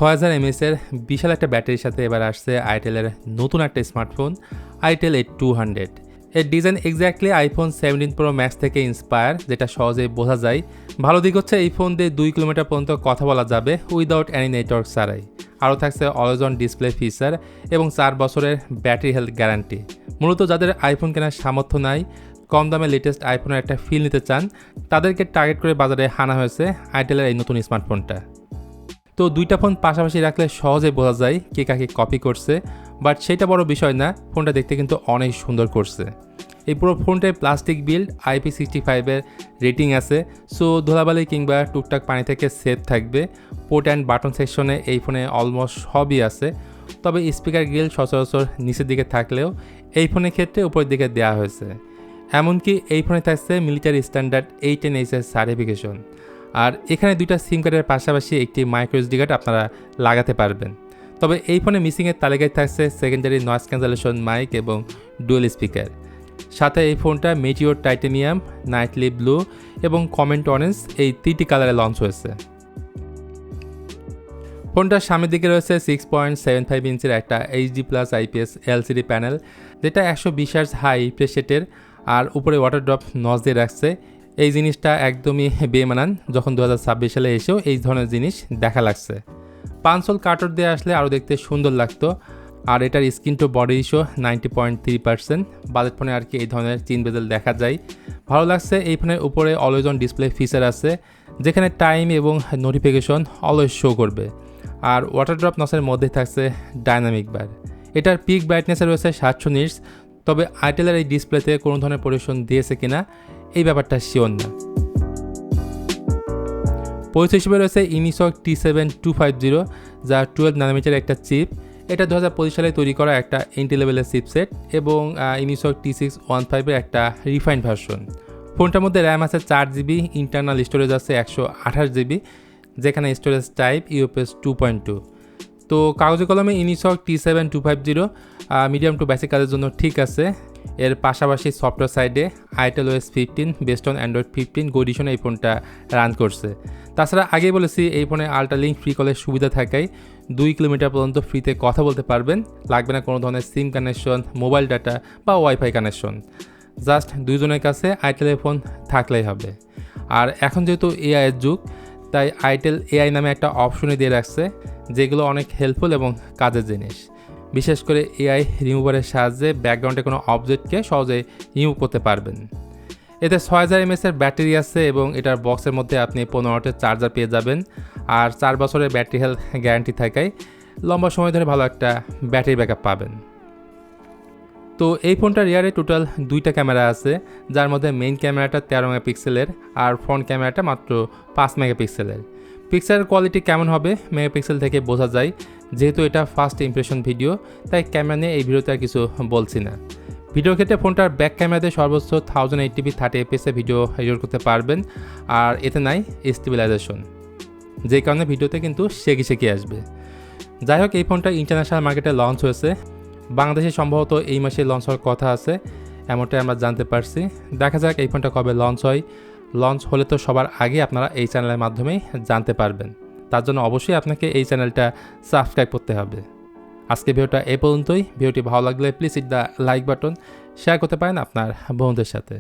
6000 mAh এর বিশাল একটা ব্যাটারির সাথে এবার আসছে আইটেলের নতুন একটা স্মার্টফোন আইটেল A200। এর design exactly iPhone 17 pro max থেকে ইন্সপায়ার, যেটা সহজেই বোঝা যায়। ভালো দিক হচ্ছে এই ফোন দিয়ে 2 কিলোমিটার পর্যন্ত কথা বলা যাবে উইদাউট এনি নেটওয়ার্ক ছাড়াই। আরও থাকছে অলওয়েজ অন ডিসপ্লে ফিচার এবং 4 বছরের ব্যাটারি হেলথ গ্যারান্টি। মূলত যাদের আইফোন কেনার সামর্থ্য নাই, কম দামে লেটেস্ট আইফোনের একটা ফিল নিতে চান, তাদেরকে টার্গেট করে বাজারে হানা হয়েছে আইটেলের এই নতুন স্মার্টফোনটা। তো দুইটা ফোন পাশাপাশি রাখলে সহজে বোঝা যায় কে কাকে কপি করছে, বাট সেটা বড় বিষয় না, ফোনটা দেখতে কিন্তু অনেক সুন্দর করছে। এই পুরো ফোনটায় প্লাস্টিক বিল্ড, IP65-এর রেটিং আছে, সো ধুলাবালি কিংবা টুকটাক পানি থেকে সেফ থাকবে। পোর্ট অ্যান্ড বাটন সেকশনে এই ফোনে অলমোস্ট সবই আছে, তবে স্পিকার গ্রিল সচরাচর নিচের দিকে থাকলেও এই ফোনের ক্ষেত্রে উপরের দিকে দেওয়া হয়েছে। এমনকি এই ফোনে থাকছে মিলিটারি স্ট্যান্ডার্ড 810 এর সার্টিফিকেশন। আর এখানে দুইটা সিম কার্ডের পাশাপাশি একটি মাইক্রো এসডি কার্ড আপনারা লাগাতে পারবেন। তবে এই ফোনে মিসিংয়ের তালিকায় থাকছে সেকেন্ডারি নয়েজ ক্যান্সেলেশন মাইক এবং ডুয়েল স্পিকার। সাথে এই ফোনটা মেটিওর টাইটেনিয়াম, নাইটলি ব্লু এবং কমেন্ট অরেঞ্জ এই 3টি কালারে লঞ্চ হয়েছে। ফোনটার সামনের দিকে রয়েছে 6.75 ইঞ্চির একটা HD+ IPS LCD প্যানেল, যেটা 120 হার্জ হাই রিফ্রেশ রেটের, আর উপরে ওয়াটার ড্রপ নচ দিয়ে রাখছে। এই জিনিসটা একদমই বেমানান, যখন 2026 সালে এসেও এই ধরনের জিনিস দেখা লাগছে। 5 হোল কাটর দিয়ে আসলে আরও দেখতে সুন্দর লাগতো। আর এটার screen to body ratio 90.3%। Budget ফোনে আর কি এই ধরনের চিন বেজেল দেখা যায়। ভালো লাগছে এই ফোনের উপরে অলওয়েজ অন ডিসপ্লে ফিচার আছে, যেখানে টাইম এবং নোটিফিকেশন অলওয়েজ শো করবে। আর ওয়াটার ড্রপ নসের মধ্যে থাকছে ডাইনামিক বার। এটার পিক ব্রাইটনেসে রয়েছে 700 নিটস, তবে আইটেলের এই ডিসপ্লেতে কোনো ধরনের পরিবেশন দিয়েছে কিনা এই ব্যাপারটা শিওর না। পরিচয় হিসেবে রয়েছে ইনিসক T7250, যা 12 ন্যানোমিটার একটা চিপ। এটা 2025 সালে তৈরি করা একটা এন্ট্রি লেভেলের চিপসেট এবং ইনিসক T615 এর একটা রিফাইন্ড ভার্সন। ফোনটার মধ্যে র্যাম আছে 4GB, ইন্টারনাল স্টোরেজ আছে 128GB, যেখানে স্টোরেজ টাইপ UFS 2.2। তো কাগজে কলমে ইনিসক T7250 মিডিয়াম টু বেসিক কাজের জন্য ঠিক আছে। এর পাশাপাশি সফটওয়্যার সাইডে itel OS 15 best on Android 15 গো এডিশনে এই ফোনটা রান করছে। তাছাড়া আগেই বলেছি এই ফোনে আল্ট্রালিঙ্ক ফ্রি কলের সুবিধা থাকায় 2 কিলোমিটার পর্যন্ত ফ্রিতে কথা বলতে পারবেন। লাগবে না কোনো ধরনের সিম কানেকশন, মোবাইল ডাটা বা ওয়াইফাই কানেকশন। জাস্ট দুইজনের কাছে আইটেলের ফোন থাকলেই হবে। আর এখন যেহেতু AI এর যুগ, তাই আইটেল AI নামে একটা অপশনে দিয়ে রাখছে, যেগুলো অনেক হেল্পফুল এবং কাজের জিনিস। বিশেষ করে AI রিমুভারের সাহায্যে ব্যাকগ্রাউন্ডে কোনো অবজেক্টকে সহজেই রিমুভ করতে পারবেন। এতে 6000 mAh এর ব্যাটারি আছে এবং এটার বক্সের মধ্যে আপনি 15 ওয়াটের চার্জার পেয়ে যাবেন। আর 4 বছরের ব্যাটারি হেলথ গ্যারান্টি থাকায় লম্বা সময় ধরে ভালো একটা ব্যাটারি ব্যাকআপ পাবেন। তো এই ফোনটার রিয়ারে টোটাল 2টা ক্যামেরা আছে, যার মধ্যে মেইন ক্যামেরাটা 13 মেগাপিক্সেলের আর ফ্রন্ট ক্যামেরাটা মাত্র 5 মেগাপিক্সেলের। পিক্সেলের কোয়ালিটি কেমন হবে মেগাপিক্সেল থেকে বোঝা যায়। যেহেতু এটা ফার্স্ট ইমপ্রেশন ভিডিও, তাই ক্যামেরা নিয়ে এই ভিডিওতে আর কিছু বলছি না। ভিডিওর ক্ষেত্রে ফোনটার ব্যাক ক্যামেরাতে সর্বোচ্চ 1080p 30fps ভিডিও রেকর্ড করতে পারবেন, আর এতে নাই স্টেবিলাইজেশন, যে কারণে ভিডিওতে কিন্তু শেকি আসবে। যাই হোক, এই ফোনটা ইন্টারন্যাশনাল মার্কেটে লঞ্চ হয়েছে। বাংলাদেশে সম্ভবত এই মাসে লঞ্চ হওয়ার কথা আছে, এমনটাই আমরা জানতে পারছি। দেখা যাক এই ফোনটা কবে লঞ্চ হয়। লঞ্চ হলে তো সবার আগে আপনারা এই চ্যানেলের মাধ্যমেই জানতে পারবেন। তার জন্য অবশ্যই আপনাকে এই চ্যানেলটা সাবস্ক্রাইব করতে হবে। আজকে ভিডিওটা এই পর্যন্তই। ভিডিওটি ভালো লাগলে please hit the like button, share করতে পারেন আপনার বন্ধুদের সাথে।